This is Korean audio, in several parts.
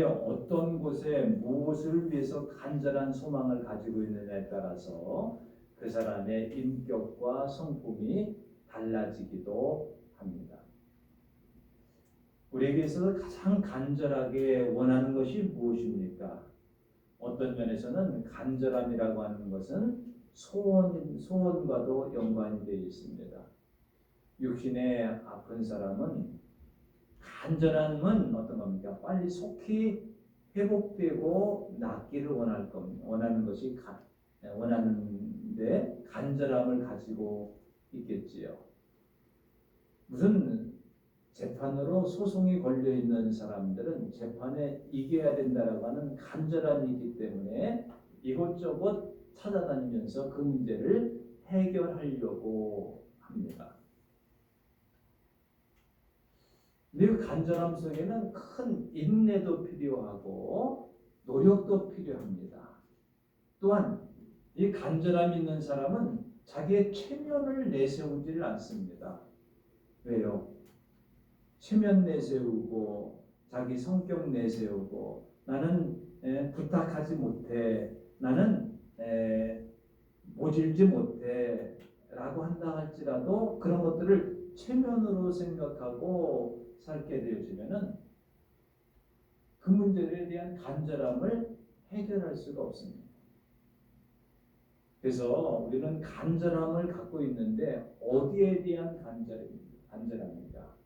어떤 곳에 무엇을 위해서 간절한 소망을 가지고 있느냐에 따라서 그 사람의 인격과 성품이 달라지기도 합니다. 우리에게서 가장 간절하게 원하는 것이 무엇입니까? 어떤 면에서는 간절함이라고 하는 것은 소원과도 연관이 되어 있습니다. 육신의 아픈 사람은 간절함은 어떤 겁니까? 빨리 속히 회복되고 낫기를 원하는 것이 원하는데 간절함을 가지고 있겠지요. 무슨 재판으로 소송이 걸려 있는 사람들은 재판에 이겨야 된다라고 하는 간절함이 있기 때문에 이곳저곳 찾아다니면서 그 문제를 해결하려고 합니다. 그 간절함 속에는 큰 인내도 필요하고 노력도 필요합니다. 또한 이 간절함이 있는 사람은 자기의 체면을 내세우지를 않습니다. 왜요? 체면 내세우고 자기 성격 내세우고 나는 부탁하지 못해, 나는 모질지 못해 라고 한다 할지라도 그런 것들을 체면으로 생각하고 살게 되어지면은 그 문제에 대한 간절함을 해결할 수가 없습니다. 그래서 우리는 간절함을 갖고 있는데 어디에 대한 간절함입니까?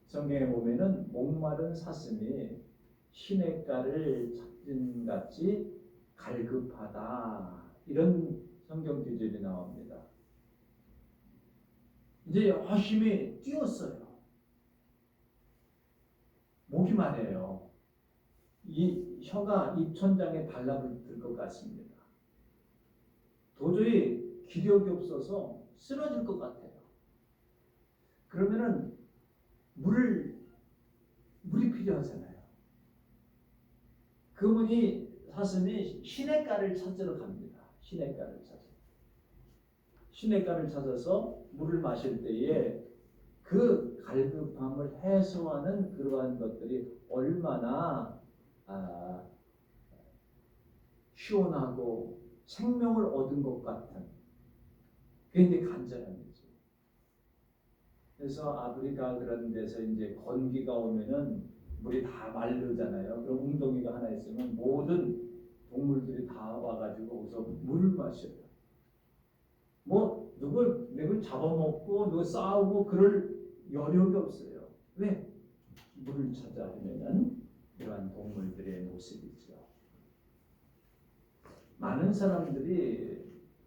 성경에 보면은 목마른 사슴이 시냇가를 찾은 같이 갈급하다 이런 성경 구절이 나옵니다. 이제 열심히 뛰었어요. 목이 마려요. 이 혀가 입천장에 달라붙을 것 같습니다. 도저히 기력이 없어서 쓰러질 것 같아요. 그러면은 물이 필요하잖아요. 그분이 사슴이 시냇가를 찾으러 갑니다. 시냇가를 찾아서 물을 마실 때에 그 갈급함을 해소하는 그러한 것들이 얼마나 시원하고 생명을 얻은 것 같은 그게 이제 간절함이죠. 그래서 아프리카 그런 데서 이제 건기가 오면은 물이 다 마르잖아요. 그럼 웅덩이가 하나 있으면 모든 동물들이 다 와가지고 거기서 물을 마셔요. 뭐 누굴 잡아먹고 누구 싸우고 그럴 여력이 없어요. 왜? 물을 찾아 헤매는 이러한 동물들의 모습이죠. 많은 사람들이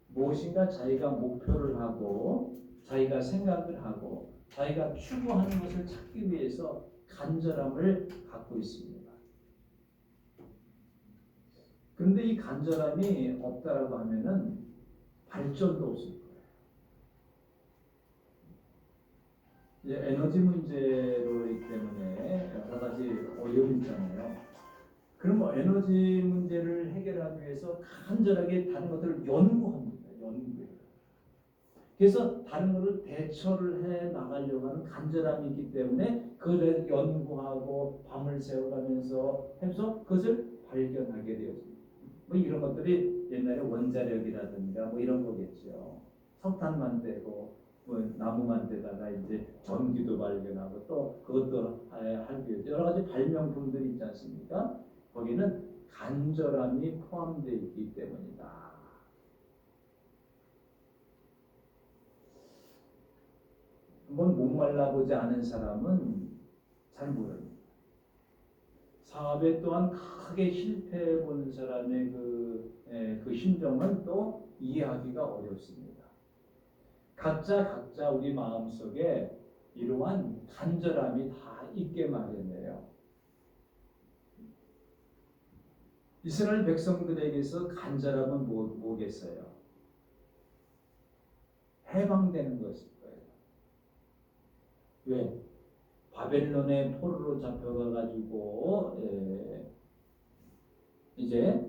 무엇인가 자기가 목표를 하고 자기가 생각을 하고 자기가 추구하는 것을 찾기 위해서 간절함을 갖고 있습니다. 그런데 이 간절함이 없다라고 하면은 발전도 없을 거예요. 이제 에너지 문제로기 때문에 여러 가지 어려움이 있잖아요. 그럼 뭐 에너지 문제를 해결하기 위해서 간절하게 다른 것들을 연구합니다. 그래서 다른 것을 대처를 해 나가려고 하는 간절함이 있기 때문에 그걸 연구하고 밤을 새워가면서 해서 그것을 발견하게 되었습니다. 뭐 이런 것들이 옛날에 원자력이라든가 뭐 이런 거겠죠. 석탄만 떼고 뭐 나무만 떼다가 이제 전기도 발견하고 또 그것도 하기 위해서 여러 가지 발명품들이 있지 않습니까? 거기는 간절함이 포함되어 있기 때문이다. 한번 목말라보지 않은 사람은 잘 모릅니다. 사업에 또한 크게 실패해 본 사람의 그 심정은 또 이해하기가 어렵습니다. 각자 우리 마음속에 이러한 간절함이 다 있게 마련해요. 이스라엘 백성들에게서 간절함은 뭐겠어요? 해방되는 것일 거예요. 왜? 바벨론의 포로로 잡혀가가지고 이제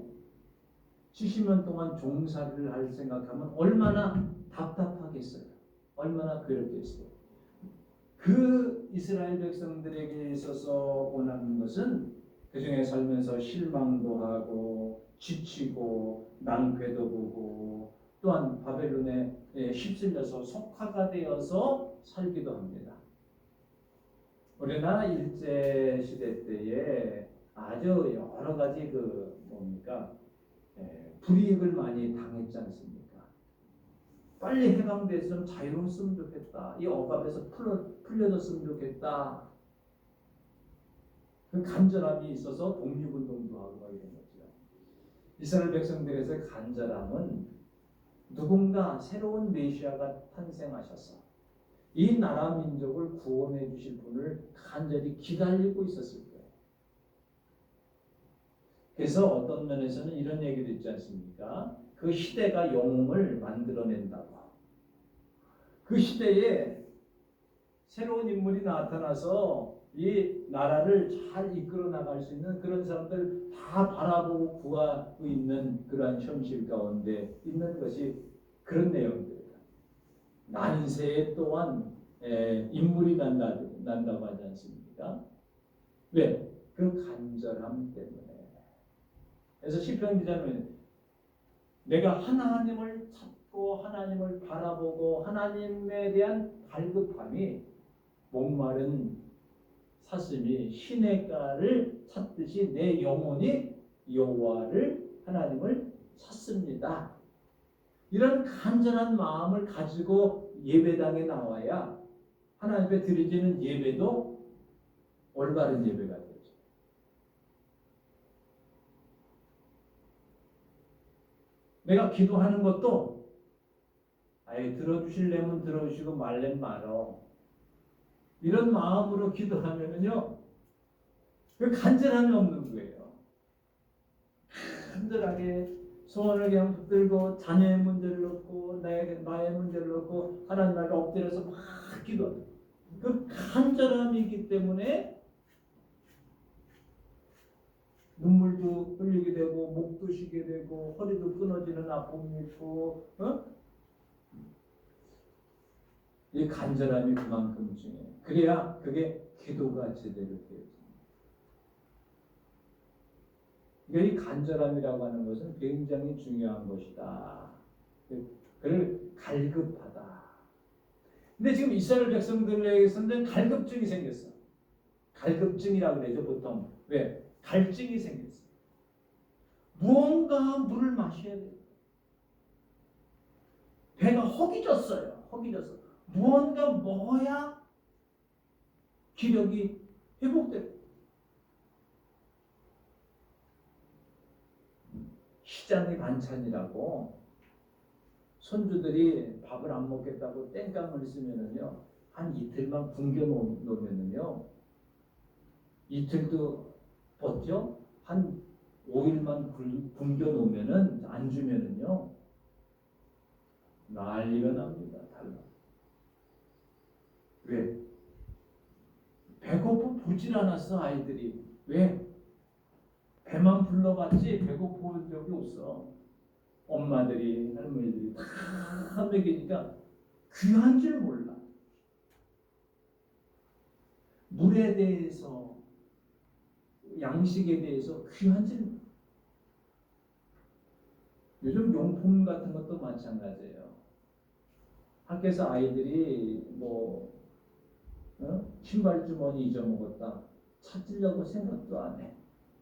70년 동안 종살이를 할 생각하면 얼마나 답답하겠어요. 얼마나 괴롭겠어요. 그 이스라엘 백성들에게 있어서 원하는 것은 그 중에 살면서 실망도 하고 지치고 낭패도 보고 또한 바벨론에 휩쓸려서 속화가 되어서 살기도 합니다. 우리나라 일제 시대 때에 아주 여러 가지 불이익을 많이 당했지 않습니까? 빨리 해방됐으면 자유로웠으면 좋겠다. 이 억압에서 풀려졌으면 좋겠다. 그 간절함이 있어서 독립운동도 하고 이런 거죠. 이스라엘 백성들에서 간절함은 누군가 새로운 메시아가 탄생하셔서 이 나라 민족을 구원해 주실 분을 간절히 기다리고 있었을 거예요. 그래서 어떤 면에서는 이런 얘기도 있지 않습니까? 그 시대가 영웅을 만들어낸다고. 그 시대에 새로운 인물이 나타나서 이 나라를 잘 이끌어 나갈 수 있는 그런 사람들 다 바라보고 구하고 있는 그러한 현실 가운데 있는 것이 그런 내용들이에요. 난세에 또한 인물이 난다고 하지 않습니까? 왜? 그 간절함 때문에. 그래서 시편 기자는 내가 하나님을 찾고 하나님을 바라보고 하나님에 대한 갈급함이 목마른 사슴이 시냇가를 찾듯이 내 영혼이 여호와를 하나님을 찾습니다. 이런 간절한 마음을 가지고 예배당에 나와야 하나님 앞에 드려지는 예배도 올바른 예배가 되죠. 내가 기도하는 것도 아예 들어주실래면 들어주시고 말래면 말어. 이런 마음으로 기도하면은요, 그 간절함이 없는 거예요. 간절하게 소원을 그냥 붙들고 자녀의 문제를 놓고 나의 문제를 놓고 하나님 앞에 엎드려서 막 기도하는 그 간절함이기 때문에 눈물도 흘리게 되고 목도 쉬게 되고 허리도 끊어지는 아픔이 있고 이 간절함이 그만큼 중요해요. 그래야 그게 기도가 제대로 되어집니다. 이 간절함이라고 하는 것은 굉장히 중요한 것이다. 그를 갈급하다. 근데 지금 이스라엘 백성들에게서는 갈급증이 생겼어. 갈급증이라고 그러죠, 보통. 왜? 갈증이 생겼어. 무언가 물을 마셔야 돼요. 배가 허기졌어요. 허기졌어. 무언가 먹어야 기력이 회복돼요. 시장의 반찬이라고 손주들이 밥을 안 먹겠다고 땡깡을 쓰면은요, 한 이틀만 굶겨 놓으면은요, 이틀도 버텨? 한 5일만 굶겨 놓으면은, 안 주면은요, 난리가 납니다. 달라. 왜? 배고프 보질 않았어, 아이들이. 왜? 배만 불러봤지 배고픈 적이 없어. 엄마들이, 할머니들이 다 먹이니까 귀한 줄 몰라. 물에 대해서, 양식에 대해서 귀한 줄 몰라. 요즘 용품 같은 것도 마찬가지예요. 학교에서 아이들이 신발 주머니 잊어먹었다. 찾으려고 생각도 안 해.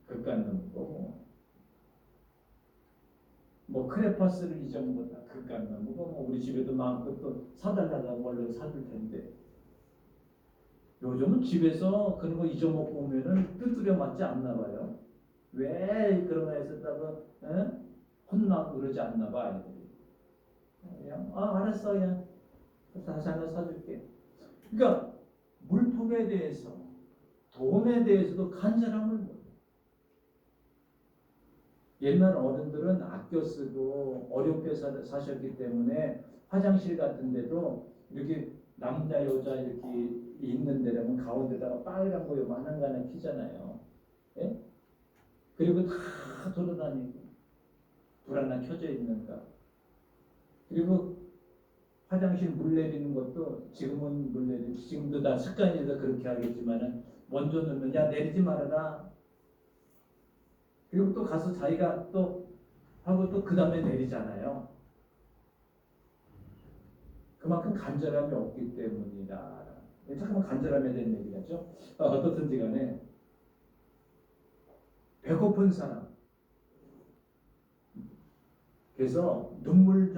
그깟 놈 거고. 크레파스를 잊어먹었다. 그깟 놈 거고. 우리 집에도 마음껏 또 사달라고 원래 사줄 텐데. 요즘은 집에서 그런 거 잊어먹고 오면은 두드려 맞지 않나 봐요. 왜 그런 거 했었다고 혼나고 그러지 않나 봐, 아이들이. 그냥 알았어, 그냥 다시 하나 사줄게. 그러니까 물품에 대해서, 돈에 대해서도 간절함을 못해. 옛날 어른들은 아껴 쓰고 어렵게 사셨기 때문에 화장실 같은 데도 이렇게 남자 여자 이렇게 있는 데라면 가운데다가 빨간 거 요만한 거 하나 피잖아요. 예? 그리고 다 돌아다니고 불 하나 켜져 있는가. 그리고 화장실 물 내리는 것도 지금은 물 내리지 지금도 다 습관이라서 그렇게 하겠지만은 먼저 넣으면 야 내리지 말아라. 그리고 또 가서 자기가 또 하고 또 그 다음에 내리잖아요. 그만큼 간절함이 없기 때문이다. 잠깐만 간절함에 대한 얘기겠죠. 어떻든지 간에 배고픈 사람, 그래서 눈물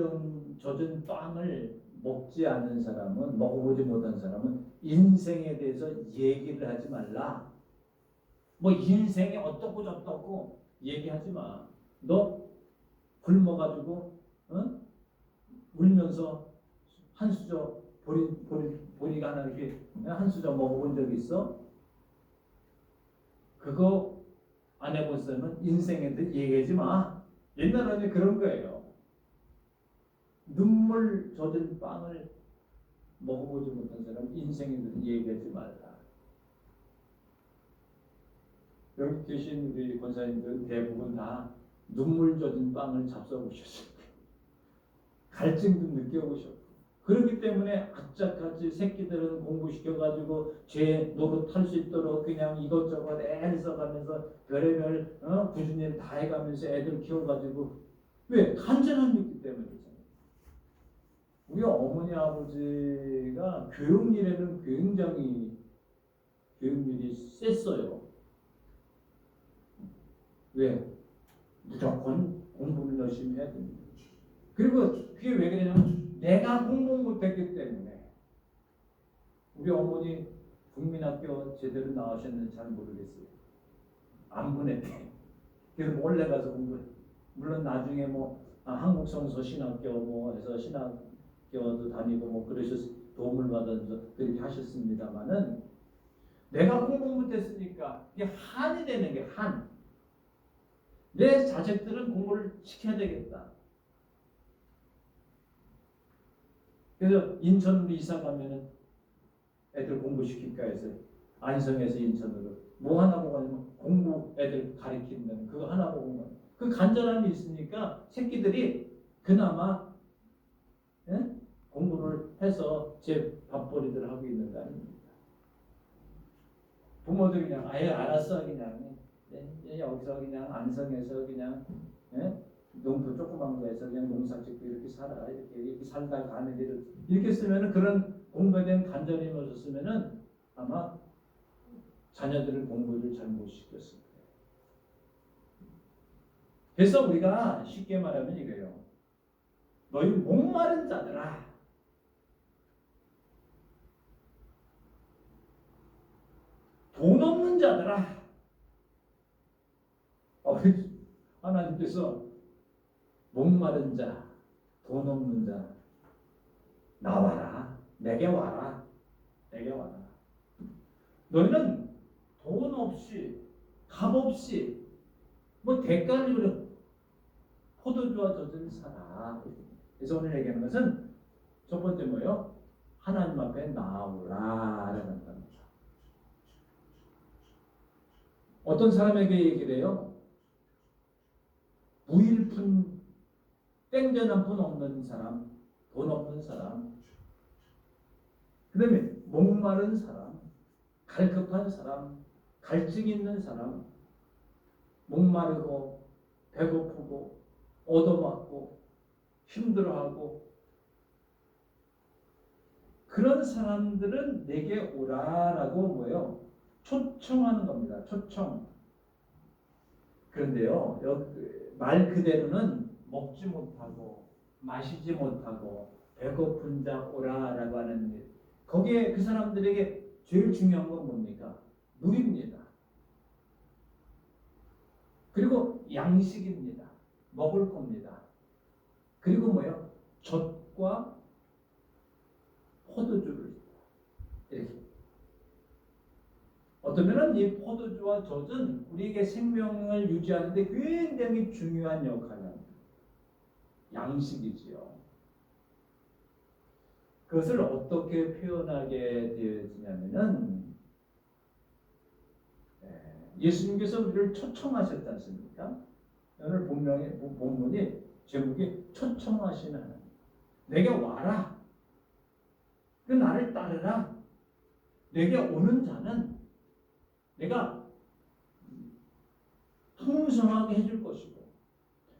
젖은 빵을 먹지 않은 사람은, 먹어보지 못한 사람은 인생에 대해서 얘기를 하지 말라. 뭐 인생이 어떻고 저떻고 얘기하지 마. 너 굶어가지고 울면서 한 수저 보리가 하나 이렇게 한 수저 먹어본 적 있어? 그거 안 해본 사람은 인생에 대해 얘기하지 마. 옛날에는 그런 거예요. 눈물 젖은 빵을 먹어보지 못한 사람 인생에 대해 얘기하지 말라. 여기 계신 우리 권사님들은 대부분 다 눈물 젖은 빵을 잡숴보셨어요. 갈증도 느껴보셨고. 그렇기 때문에 악착같이 새끼들은 공부시켜가지고 죄 노릇할 수 있도록 그냥 이것저것 애를 써가면서 별의별 굳은 일 다 해가면서 애들 키워가지고 왜? 간절함이 있기 때문이잖아요. 우리 어머니 아버지가 교육일에는 굉장히 교육일이 셌어요. 왜? 무조건 공부를 열심히 해야 됩니다. 그리고 그게 왜 그러냐면 내가 공부 못했기 때문에. 우리 어머니 국민학교 제대로 나오셨는지 잘 모르겠어요. 안 보냈대. 그래서 몰래 가서 공부를. 물론 나중에 뭐 한국성서 신학교 뭐 해서 신학교도 다니고 뭐 그러셔서 도움을 받아서 그렇게 하셨습니다만은 내가 공부 못했으니까 이게 한이 되는 게 한. 내 자식들은 공부를 시켜야 되겠다. 그래서 인천으로 이사 가면은 애들 공부시킬까 해서 안성에서 인천으로 뭐 하나 보고 가면 공부 애들 가르치는 그거 하나 보고 그 간절함이 있으니까 새끼들이 그나마 공부를 해서 제 밥벌이들 하고 있는 거 아닙니까? 부모들 그냥 아예 알았어 그냥 여기서 그냥 안성에서 그냥 농부 조그만 거에서 그냥 농사 짓고 이렇게 살아 이렇게 살다 가는 길을 이렇게 쓰면은 그런 공부에 대한 간절함이 없었으면은 아마 자녀들을 공부를 잘못 시켰을 거예요. 그래서 우리가 쉽게 말하면 이거예요. 너희 목마른 자들아, 돈 없는 자들아. 하나님께서 목마른 자, 돈 없는 자, 나와라. 내게 와라. 내게 와라. 너희는 돈 없이, 값 없이, 뭐 대가를 주는 포도주와 젖은 사라. 그래서 오늘 얘기하는 것은 첫 번째 뭐예요? 하나님 앞에 나오라라는 겁니다. 어떤 사람에게 얘기를 해요? 무일푼, 땡전 한 푼 없는 사람, 돈 없는 사람, 그 다음에 목마른 사람, 갈급한 사람, 갈증 있는 사람, 목마르고 배고프고 얻어맞고 힘들어하고 그런 사람들은 내게 오라라고 뭐예요? 초청하는 겁니다. 초청. 그런데요, 말 그대로는 먹지 못하고 마시지 못하고 배고픈 자 오라라고 하는 일. 거기에 그 사람들에게 제일 중요한 건 뭡니까? 물입니다. 그리고 양식입니다. 먹을 겁니다. 그리고 뭐요? 젖과 포도주를 이렇게. 어쩌면 이 포도주와 젖은 우리에게 생명을 유지하는 데 굉장히 중요한 역할을 합니다. 양식이지요. 그것을 어떻게 표현하게 되어지냐면은 예수님께서 우리를 초청하셨지 않습니까? 오늘 본문이 제목이 초청하시는 하나님. 내게 와라. 그 나를 따르라. 내게 오는 자는 내가 풍성하게 해줄 것이고,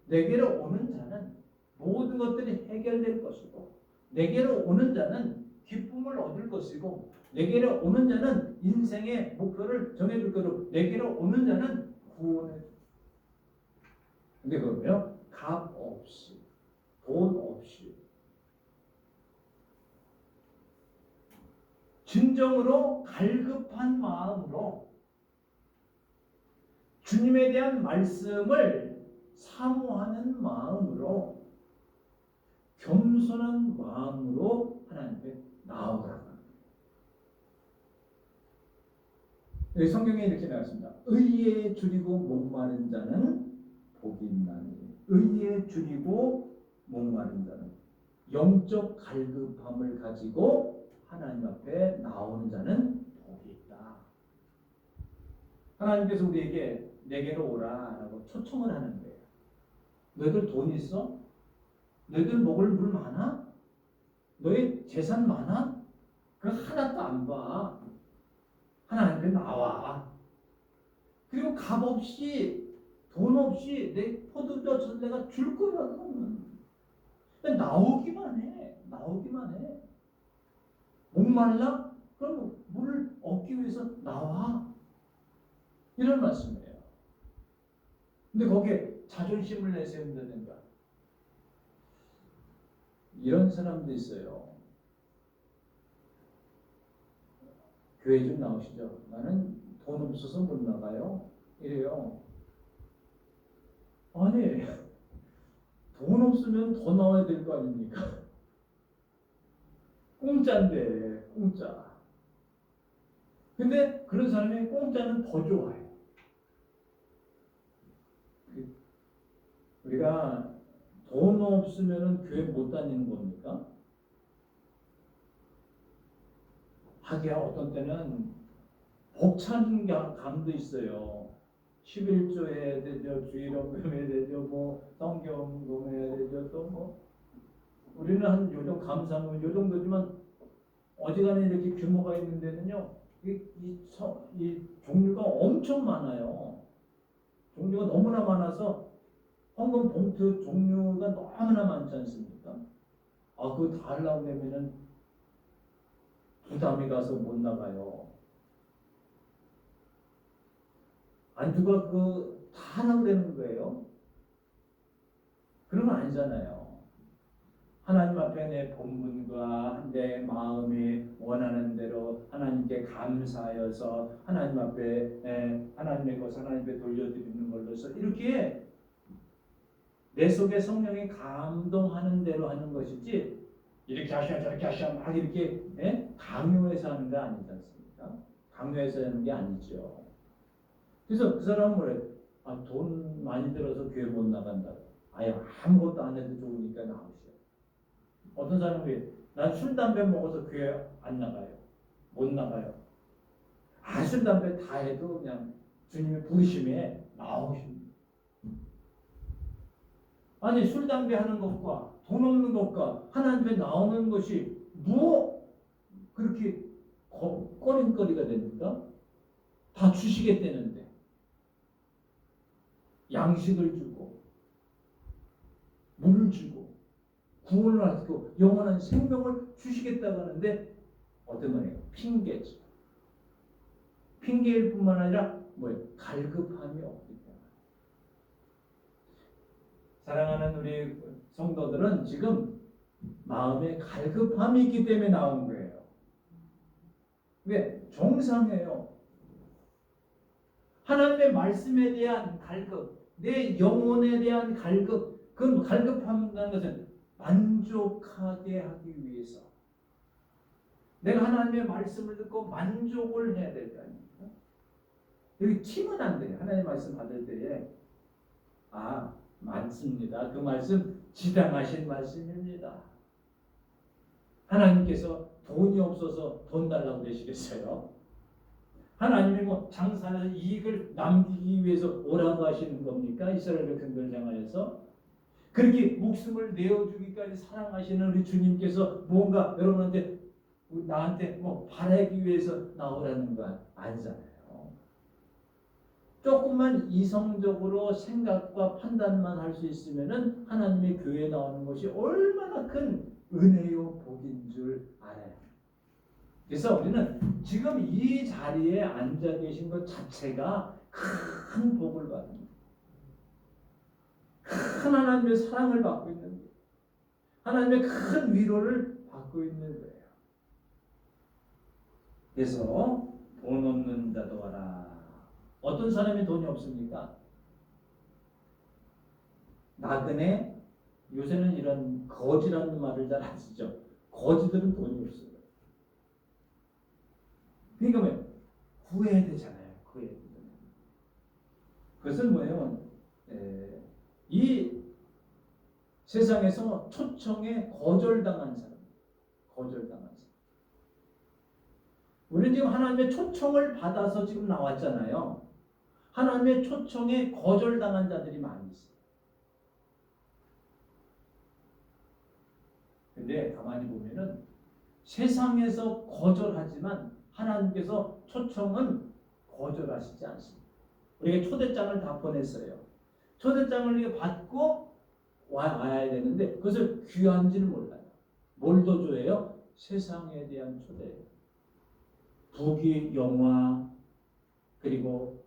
내게로 오는 자는 모든 것들이 해결될 것이고, 내게로 오는 자는 기쁨을 얻을 것이고, 내게로 오는 자는 인생의 목표를 정해줄 거고, 내게로 오는 자는 구원을. 근데 그러면 값 없이, 돈 없이, 진정으로 갈급한 마음으로 주님에 대한 말씀을 사모하는 마음으로, 겸손한 마음으로 하나님 앞에 나오라. 여기 성경에 이렇게 나왔습니다. 의에 줄이고 목마른 자는 복이 있나니. 의에 줄이고 목마른 자는, 영적 갈급함을 가지고 하나님 앞에 나오는 자는 복이 있다. 하나님께서 우리에게 내게로 오라라고 초청을 하는 거예요. 너희들 돈 있어? 너희들 먹을 물 많아? 너희 재산 많아? 그거 하나도 안 봐. 하나님 앞에 나와. 그리고 값 없이, 돈 없이 내 포도주 내가 줄 거거든. 나오기만 해. 나오기만 해. 목말라? 그럼 물을 얻기 위해서 나와. 이런 말씀이에요. 근데 거기에 자존심을 내세운다든가 이런 사람도 있어요. 교회 좀 나오시죠. 나는 돈 없어서 못 나가요. 이래요. 아니, 돈 없으면 더 나와야 될 거 아닙니까? 공짜인데, 공짜. 근데 그런 사람이 공짜는 더 좋아해. 우리가 돈 없으면 교회 못 다니는 겁니까? 하기야 어떤 때는 벅찬 감도 있어요. 11조 해야 되죠. 주일원금 해야 되죠. 뭐 성경금 해야 되죠. 또 뭐 우리는 한 요 정도 감사하면 요 정도지만 어지간히 이렇게 규모가 있는 데는요. 이 종류가 엄청 많아요. 종류가 너무나 많아서 헌금 봉투 종류가 너무나 많지 않습니까? 아, 그거 다 하려고 하면은 부담이 가서 못 나가요. 아니, 누가 그거 다 하라고 그러는 거예요? 그런 건 아니잖아요. 하나님 앞에 내 본분과 내 마음이 원하는 대로 하나님께 감사하여서 하나님 앞에 하나님의 것을 하나님께 돌려드리는 걸로서 이렇게 내 속에 성령이 감동하는 대로 하는 것이지, 이렇게 하셔야 저렇게 하셔야 막 이렇게 강요해서 하는 게 아니지 않습니까? 강요해서 하는 게 아니죠. 그래서 그 사람은 뭐래? 아, 돈 많이 들어서 교회 못 나간다. 아예 아무것도 안 해도 좋으니까 나오시오. 어떤 사람이 난 술 담배 먹어서 교회 안 나가요. 못 나가요. 아, 술 담배 다 해도 그냥 주님의 부르심에 나오십니다. 아니, 술 담배 하는 것과 돈 없는 것과 하나님 앞에 나오는 것이 뭐 그렇게 꺼림거리가 됩니까? 다 주시겠다는데 양식을 주고 물을 주고 구원을 하시고 영원한 생명을 주시겠다고 하는데 어떤 거예요? 핑계죠. 핑계일 뿐만 아니라 뭐예요? 갈급함이 없기 때문에. 사랑하는 우리 성도들은 지금 마음에 갈급함이 있기 때문에 나온 거예요. 왜? 정상이에요. 하나님의 말씀에 대한 갈급, 내 영혼에 대한 갈급, 그 갈급함이라는 것은 만족하게 하기 위해서 내가 하나님의 말씀을 듣고 만족을 해야 될 거 아닙니까? 여기 튀면 안 돼요. 하나님의 말씀 받을 때에 아, 맞습니다. 그 말씀 지당하신 말씀입니다. 하나님께서 돈이 없어서 돈 달라고 그러시겠어요? 하나님이 뭐 장사해서 이익을 남기기 위해서 오라고 하시는 겁니까? 이스라엘을 근거를 향하여서 그렇게 목숨을 내어주기까지 사랑하시는 우리 주님께서 뭔가 여러분한테 나한테 뭐 바라기 위해서 나오라는 거 아니잖아요. 조금만 이성적으로 생각과 판단만 할 수 있으면은 하나님의 교회에 나오는 것이 얼마나 큰 은혜요 복인 줄 알아요. 그래서 우리는 지금 이 자리에 앉아 계신 것 자체가 큰 복을 받습니다. 큰 하나님의 사랑을 받고 있는 거예요. 하나님의 큰 위로를 받고 있는 거예요. 그래서 돈 없는 자도 와라. 어떤 사람이 돈이 없습니까? 나그네, 요새는 이런 거지라는 말을 잘 안 쓰죠. 거지들은 돈이 없어요. 그러니까 뭐 구해야 되잖아요. 구해야 되잖아요. 그것은 뭐예요? 이 세상에서 초청에 거절당한 사람, 거절당한 사람. 우리는 지금 하나님의 초청을 받아서 지금 나왔잖아요. 하나님의 초청에 거절당한 자들이 많이 있어요. 근데 가만히 보면은 세상에서 거절하지만 하나님께서 초청은 거절하시지 않습니다. 우리가 초대장을 다 보냈어요. 초대장을 받고 와야 되는데 그것을 귀한지를 몰라요. 뭘 더 좋아해요? 세상에 대한 초대예요. 부귀, 영화, 그리고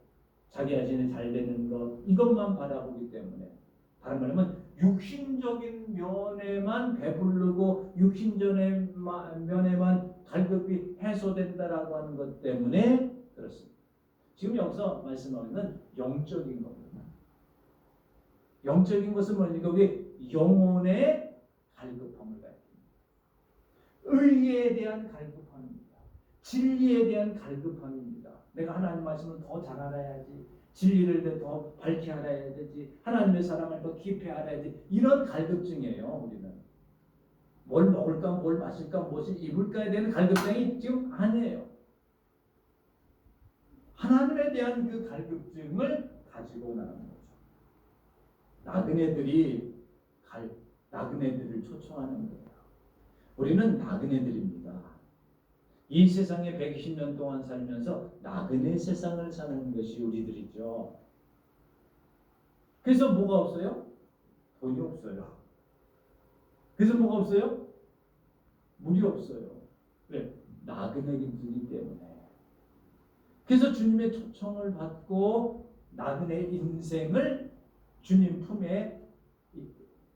자기 자신이 잘 되는 것, 이것만 바라보기 때문에, 다른 말하면 육신적인 면에만 배부르고 육신적인 면에만 갈급이 해소된다라고 하는 것 때문에 그렇습니다. 지금 여기서 말씀하는 영적인 겁니다. 영적인 것은 뭐니까 우리 영혼의 갈급함을 가리킵니다. 의에 대한 갈급함입니다. 진리에 대한 갈급함입니다. 내가 하나님 말씀을 더 잘 알아야지. 진리를 더 밝히 알아야 되지. 하나님의 사랑을 더 깊이 알아야지. 이런 갈급증이에요. 우리는. 뭘 먹을까, 뭘 마실까, 무엇을 입을까에 대한 갈급증이 지금 아니에요. 하나님에 대한 그 갈급증을 가지고 나가는 거죠. 나그네들이 나그네들을 초청하는 거예요. 우리는 나그네들입니다. 이 세상에 120년 동안 살면서 나그네 세상을 사는 것이 우리들이죠. 그래서 뭐가 없어요? 돈이 없어요. 그래서 뭐가 없어요? 물이 없어요. 왜? 나그네들이기 때문에. 그래서 주님의 초청을 받고 나그네 인생을 주님 품에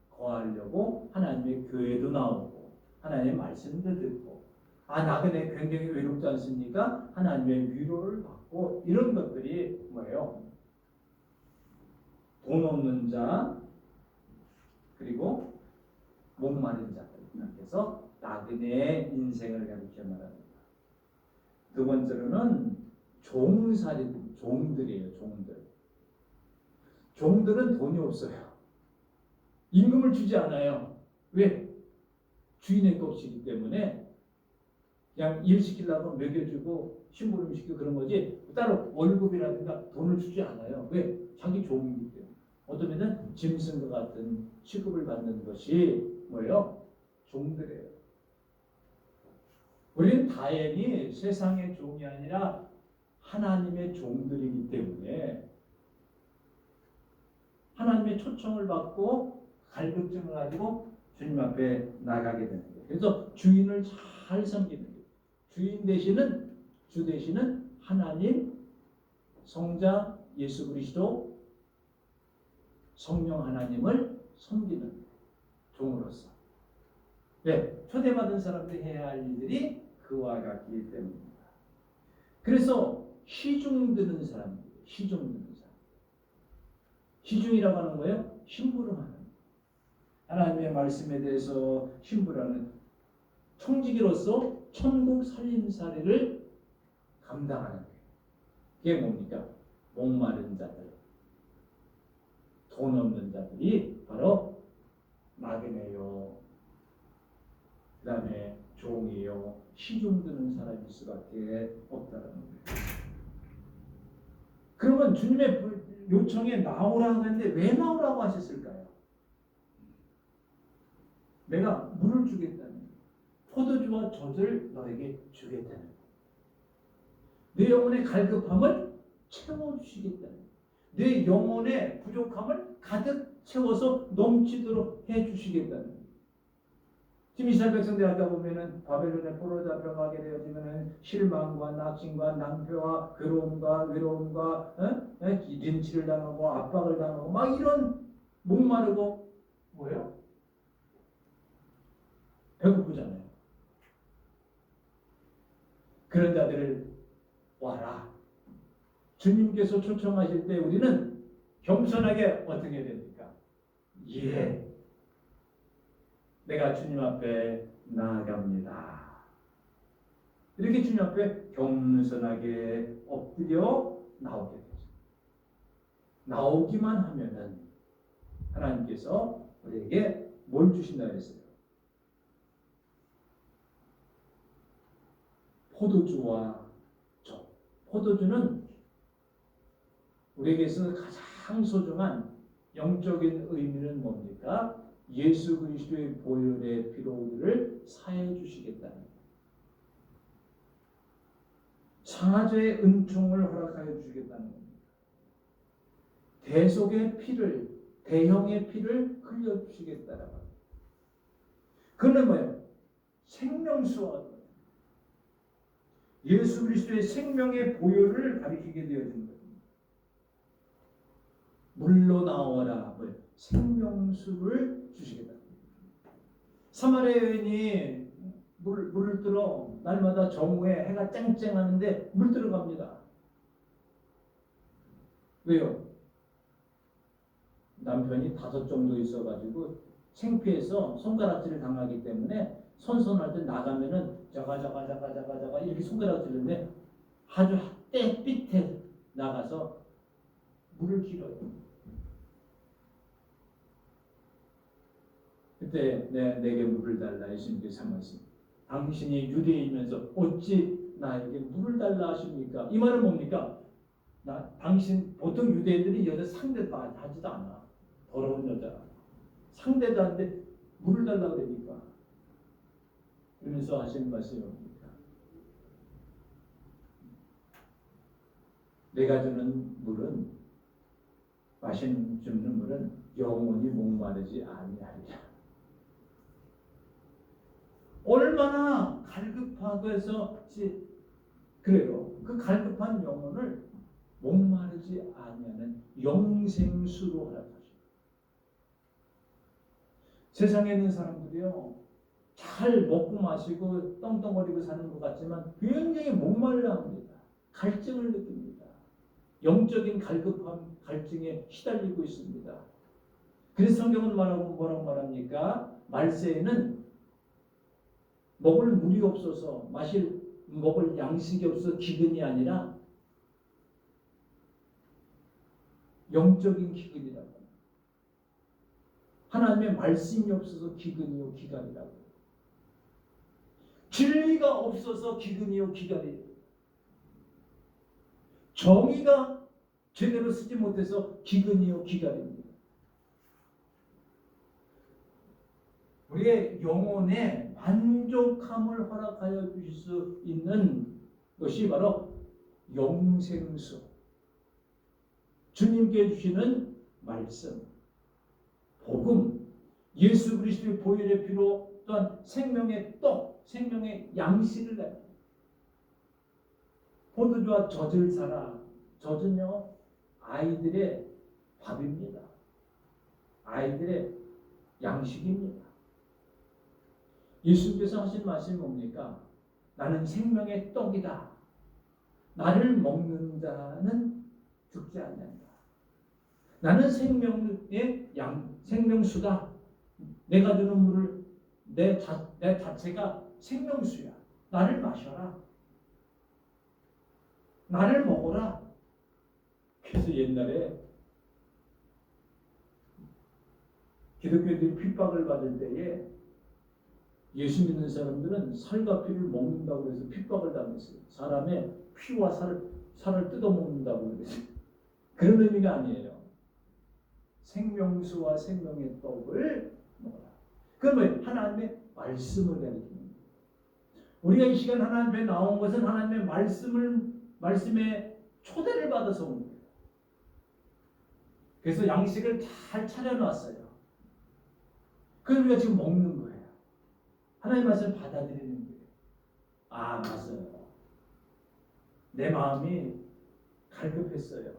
거하려고 하나님의 교회도 나오고 하나님의 말씀도 듣고 나그네 굉장히 외롭지 않습니까? 하나님의 위로를 받고 이런 것들이 뭐예요? 돈 없는 자 그리고 목마른 자들. 그래서 나그네 인생을 가리켜 말합니다. 두 번째로는 종들이에요. 종들은 돈이 없어요. 임금을 주지 않아요. 왜? 주인의 것이기 때문에 그냥 일 시키려고 먹여주고 심부름 시키고 그런 거지 따로 월급이라든가 돈을 주지 않아요. 왜? 자기 종이기 때문에. 어떤 면은 짐승과 같은 취급을 받는 것이 뭐예요? 종들이에요. 우리는 다행히 세상의 종이 아니라 하나님의 종들이기 때문에 하나님의 초청을 받고 갈급증을 가지고 주님 앞에 나가게 되는 거예요. 그래서 주인을 잘 섬기는 거예요. 주 되시는 하나님, 성자 예수 그리스도, 성령 하나님을 섬기는 종으로서. 네, 초대받은 사람들이 해야 할 일들이 그와 같기 때문입니다. 그래서 시중 드는 사람들, 시중이라고 하는 거예요. 심부름하는. 하나님의 말씀에 대해서 심부름하는 청지기로서 천국 살림살이를 감당하는 거예요. 그게 뭡니까? 목마른 자들, 돈 없는 자들이 바로 나그네요. 그 다음에 종이요. 시중 드는 사람일 수밖에 없다는 거예요. 그러면 주님의 요청에 나오라고 했는데 왜 나오라고 하셨을까요? 내가 물을 주겠다는, 포도주와 젖을 너에게 주겠다는, 내 영혼의 갈급함을 채워주시겠다는. 내 영혼의 부족함을 가득 채워서 넘치도록 해주시겠다는 거예요. 지금 이스라엘 백성들 아까 보면은 바벨론에 포로 잡혀가게 되어지면은 실망과 낙심과 낭패와 괴로움과 외로움과 린치를 당하고 압박을 당하고 막 이런 목마르고 뭐예요? 배고프잖아요. 그런 자들을 와라. 주님께서 초청하실 때 우리는 겸손하게 어떻게 해야 됩니까? 예. 내가 주님 앞에 나아갑니다. 이렇게 주님 앞에 겸손하게 엎드려 나오게 되죠. 나오기만 하면은 하나님께서 우리에게 뭘 주신다 그랬어요? 포도주와 젖. 포도주는 우리에게서 가장 소중한 영적인 의미는 뭡니까? 예수 그리스도의 보혈의 피로 우리를 사해 주시겠다는 거예요. 상하죄의 은총을 허락하여 주시겠다는 겁니다. 대속의 피를, 대형의 피를 흘려 주시겠다는 거예요. 그는 뭐예요? 생명수와 예수 그리스도의 생명의 보혈을 가리키게 되어진 거예요. 물로 나오라. 생명수를 주시겠다. 사마리아 여인이 물을 들어 날마다 정오에 해가 쨍쨍하는데 물 들어갑니다. 왜요? 남편이 5 정도 있어가지고 창피해서 손가락질을 당하기 때문에 선선할 때 나가면은 자가 이렇게 손가락질인데 아주 때 밑에 나가서 물을 길어요. 그때 내게 물을 달라 예수님께서 한 말씀. 당신이 유대인이면서 어찌 나에게 물을 달라 하십니까? 이 말은 뭡니까? 당신 보통 유대인들이 여자 상대도 하지도 않아. 더러운 여자. 상대도 하는데 물을 달라 그러니까. 그러면서 하시는 말씀이 뭡니까? 내가 주는 물은 주는 물은 영원히 목마르지 아니하리라. 얼마나 갈급하고 해서 그래요. 그 갈급한 영혼을 목마르지 아니하는 영생수로 허락하십니다. 세상에 있는 사람들이요, 잘 먹고 마시고 떵떵거리고 사는 것 같지만 굉장히 목말라 합니다. 갈증을 느낍니다. 영적인 갈급함, 갈증에 시달리고 있습니다. 그래서 성경은 뭐라고 말합니까? 말세에는 먹을 물이 없어서 먹을 양식이 없어서 기근이 아니라 영적인 기근이라고 합니다. 하나님의 말씀이 없어서 기근이요 기갈이라고 합니다. 진리가 없어서 기근이요 기갈이에요. 정의가 제대로 쓰지 못해서 기근이요 기갈입니다. 우리의 영혼에 만족함을 허락하여 주실 수 있는 것이 바로 영생수. 주님께 주시는 말씀, 복음, 예수 그리스도의 보혈의 피로 또한 생명의 떡, 생명의 양식을 내. 포도주와 젖을 사라. 젖은요, 아이들의 밥입니다. 아이들의 양식입니다. 예수께서 하신 말씀이 뭡니까? 나는 생명의 떡이다. 나를 먹는 자는 죽지 않는다. 나는 생명의 생명수다. 내가 주는 물을 내 자체가 생명수야. 나를 마셔라. 나를 먹어라. 그래서 옛날에 기독교인들이 핍박을 받을 때에 예수 믿는 사람들은 살과 피를 먹는다고 해서 핍박을 당했어요. 사람의 피와 살을 뜯어먹는다고 그랬어요. 그런 의미가 아니에요. 생명수와 생명의 떡을 먹어라. 그러면 하나님의 말씀을 가리키는 거예요. 우리가 이 시간 하나님 앞에 나온 것은 하나님의 말씀의 초대를 받아서 온 거예요. 그래서 양식을 잘 차려놨어요. 그걸 우리가 지금 먹는 거예요. 하나님의 말씀을 받아들이는 거예요. 아, 맞아요. 내 마음이 갈급했어요.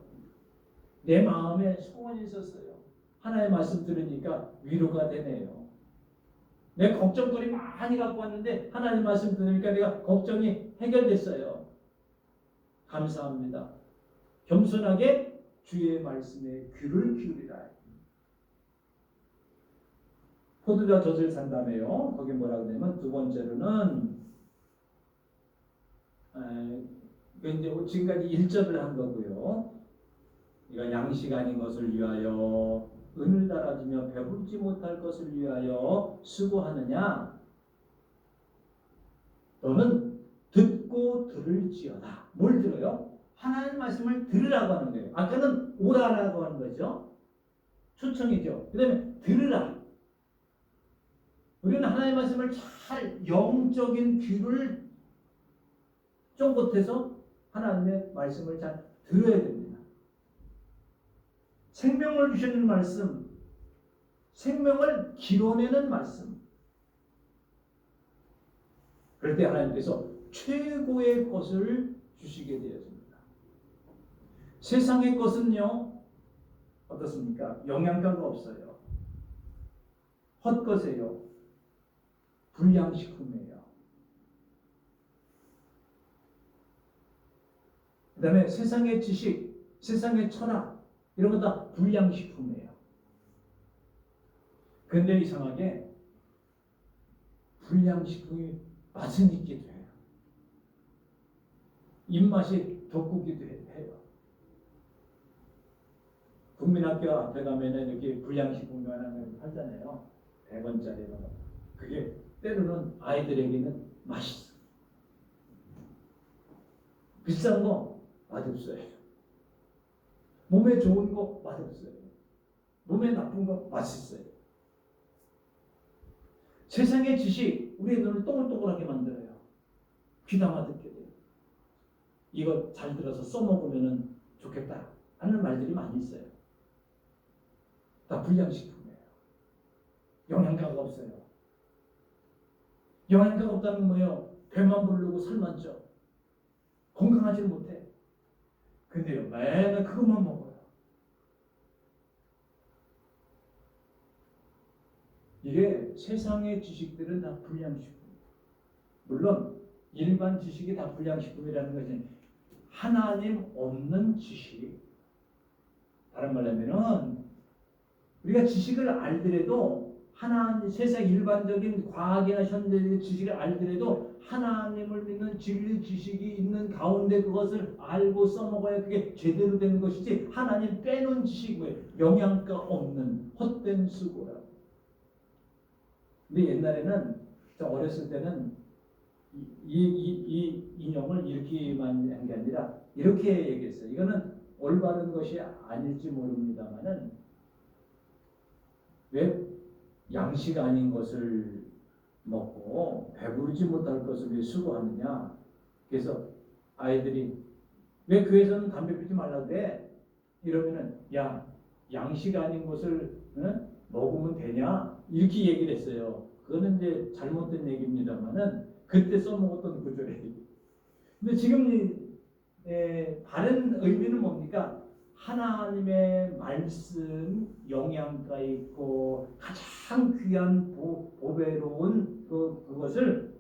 내 마음에 소원이 있었어요. 하나님의 말씀 들으니까 위로가 되네요. 내 걱정거리 많이 갖고 왔는데 하나님 말씀 들으니까 내가 걱정이 해결됐어요. 감사합니다. 겸손하게 주의 말씀에 귀를 기울이라. 포도주와 젖을 산다며요. 거기 뭐라고 하냐면 두 번째로는 이제 지금까지 1절을 한 거고요. 이가 양식 아닌 것을 위하여 은을 달아주며 배부르지 못할 것을 위하여 수고하느냐? 너는 듣고 들을지어다. 뭘 들어요? 하나님 말씀을 들으라고 하는 거예요. 아까는 오라라고 하는 거죠. 초청이죠. 그 다음에 들으라. 우리는 하나님 말씀을 잘 영적인 귀를 쫑긋해서 하나님의 말씀을 잘 들어야 됩니다. 생명을 주시는 말씀, 생명을 길어내는 말씀. 그럴 때 하나님께서 최고의 것을 주시게 되었습니다. 세상의 것은요, 어떻습니까? 영양가가 없어요. 헛것이에요. 불량식품이에요. 그 다음에 세상의 지식, 세상의 철학, 이런 거 다 불량식품이에요. 근데 이상하게 불량식품이 맛은 있기도 해요. 입맛이 돋구기도 해요. 국민학교 앞에 가면은 이렇게 불량식품 하나 팔잖아요. 100원짜리. 그게 때로는 아이들에게는 맛있어. 비싼 거 맛없어요. 몸에 좋은 거 맛없어요. 몸에 나쁜 거 맛있어요. 세상의 지식, 우리의 눈을 동글동글하게 만들어요. 귀담아 듣게 돼요. 이거 잘 들어서 써먹으면 좋겠다 하는 말들이 많이 있어요. 다 불량식품이에요. 영양가가 없어요. 영양가가 없다는 뭐예요? 배만 부르고 살만 쪄. 건강하지 못해. 근데요, 맨날 그것만 먹어요. 이게 세상의 지식들은 다 불량식품. 물론 일반 지식이 다 불량식품이라는 것은 하나님 없는 지식. 다른 말로 하면은 우리가 지식을 알더라도 하나님, 세상 일반적인 과학이나 현대의 지식을 알더라도 하나님을 믿는 진리 지식이 있는 가운데 그것을 알고 써먹어야 그게 제대로 되는 것이지, 하나님 빼놓은 지식이 영양가 없는 헛된 수고라고. 근데 옛날에는, 저 어렸을 때는 이 인용을 이렇게만 한 게 아니라 이렇게 얘기했어요. 이거는 올바른 것이 아닐지 모릅니다만은, 왜 양식 아닌 것을 먹고 배부르지 못할 것을 위해 수고하느냐. 그래서 아이들이 왜 교회에서는 담배 피우지 말라고 그래? 이러면은 야, 양식 아닌 것을 먹으면 되냐? 이렇게 얘기를 했어요. 그거는 이제 잘못된 얘기입니다만은 그때 써먹었던 구절이에요. 근데 지금 바른 의미는 뭡니까? 하나님의 말씀 영양가 있고 가장 귀한 보배로운 그것을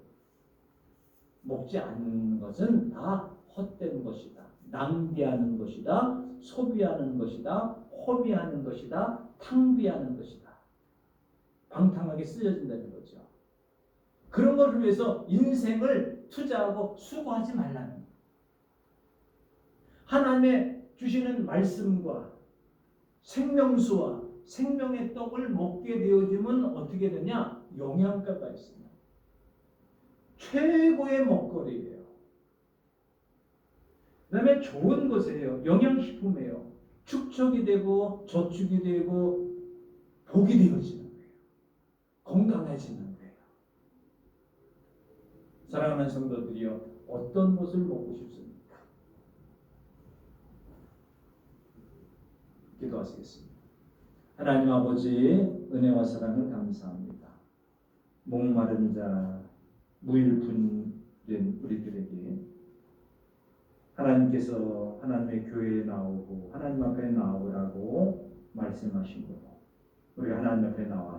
먹지 않는 것은 다 헛된 것이다. 낭비하는 것이다. 소비하는 것이다. 허비하는 것이다. 탕비하는 것이다. 방탕하게 쓰여진다는 거죠. 그런 것을 위해서 인생을 투자하고 수고하지 말라는 거예요. 하나님의 주시는 말씀과 생명수와 생명의 떡을 먹게 되어지면 어떻게 되냐? 영양가가 있습니다. 최고의 먹거리예요. 그 다음에 좋은 것이에요. 영양식품이에요. 축적이 되고 저축이 되고 복이 되어지는 거예요. 건강해지는 거예요. 사랑하는 성도들이여, 어떤 것을 먹고 싶습니까? 기도하시겠습니다. 하나님 아버지의 은혜와 사랑을 감사합니다. 목마른 자, 무일푼된 우리들에게 하나님께서 하나님의 교회에 나오고 하나님 앞에 나오라고 말씀하신 것, 우리 하나님 앞에 나와